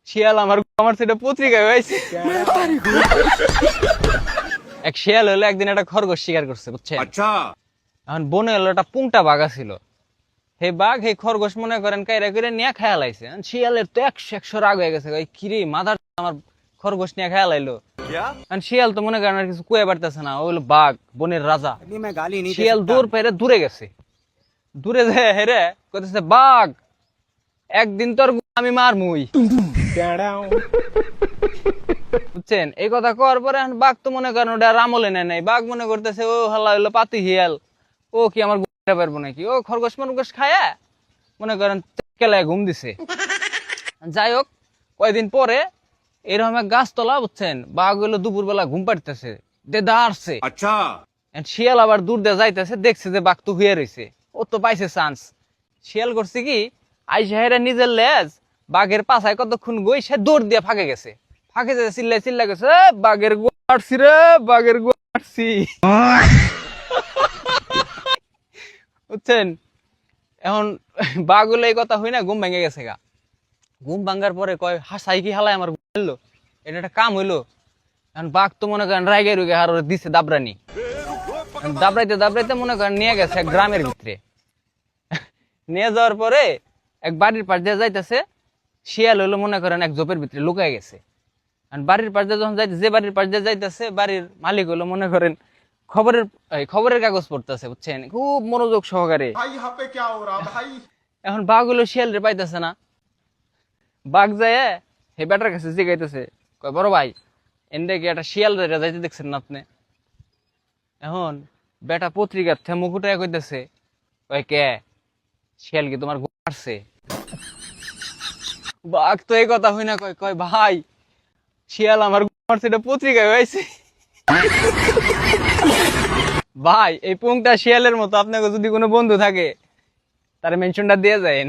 শিয়াল আমার আমার সেটা পত্রিকায় হয়েছে। এক শিয়াল হলো একদিন একটা খরগোশ শিকার করছে, বুঝছেন? আচ্ছা। এখন বনে হলো একটা পুংটা বাঘা ছিল। হে বাঘ হে খরগোশ মনে করেন কাইরা করে নিয়ে খেয়াল আইছে। শিয়ালের তো 100 রাগ হয়ে গেছে, কিরে মাদার আমার খরগোশ নিয়ে খেয়াল আইলো। শিয়াল তো মনে করেন আর কিছু কুয়ে পারতেছে না, ওই হলো বাঘ বনের রাজা। শিয়াল দৌড় পেরে দূরে গেছে, দূরে যায় হেরে কইতেছে বাঘ একদিন তোর আমি মারমুই। বুঝছেন? এই কথা কওয়ার পরে বাঘ তো মনে করেন ওটা আমলে নেয় নাই। বাঘ মনে করতেছে ও হাল্লা হইলো পাতি শিয়াল, ও কি আমার পারবো নাকি? ও খরগোশ মরগোশ খায়া মনে করেন কেলায় ঘুম দিছে। যাই হোক, কয়দিন পরে এরকম এক গাছতলা, বুঝছেন, বাঘ হইলো দুপুর বেলা ঘুম পাড়তেছে, দাঁড়ছে। আচ্ছা। শিয়াল আবার দূর দিয়ে যাইতেছে, দেখছে যে বাঘ তো হইয়া রয়েছে, ও তো পাইছে চান্স। শিয়াল করছে কি, আইসা হেরা নিজের লেজ বাঘের পাছায় কতক্ষণ গই সে দৌড় দিয়ে ফাঁকে গেছে। ফাঁকে যেতে চিল্লাই চিল্লাই গেছে, বাঘের গোয়ারছি রে, বাঘের গোয়ারছি। বুঝছেন? এখন বাঘ হলো এই কথা হই না ঘুম ভেঙে গেছে গা। ঘুম ভাঙ্গার পরে কয় হাসাই কি হালাই আমার ঘুরলো, এটা একটা কাম হইলো। এখন বাঘ তো মনে করেন রাইগে রুগে আর দিছে দাবরানি। দাবড়াইতে দাবড়াইতে মনে করেন নিয়ে গেছে এক গ্রামের ভিতরে। নিয়ে যাওয়ার পরে এক বাড়ির পাশ দিয়ে যাইতেছে, শিয়াল হইলো মনে করেন এক জোপের ভিতরে লুকায় গেছে। বাড়ির পাশ দিয়ে যখন যাইতে, যে বাড়ির পাশ দিয়ে যাইতেছে, বাড়ির মালিক হইলো মনে করেন খবরের কাগজ পড়তেছে, বুঝছেন, খুব মনোযোগ সহকারে। এখন বাঘ হইলো শিয়াল রে পাইতেছে না। বাঘ যায় হে বেটার কাছে জিগাইতেছে, কয় বড় ভাই এনডে কি একটা শিয়াল রে যাইতে দেখছেন না আপনি? এখন বেটা পত্রিকার থেমু কুটায় কইতেছে, কয় কে শিয়াল কি তোমার মারছে? বাঘ তো এই কথা হই না, কয় কয় ভাই শিয়াল আমার মারছে, এটা পত্রিকায় হয়েছে। ভাই এই পুংটা শিয়ালের মতো, আপনাকে যদি কোনো বন্ধু থাকে তার মেনশনটা দিয়ে যায়।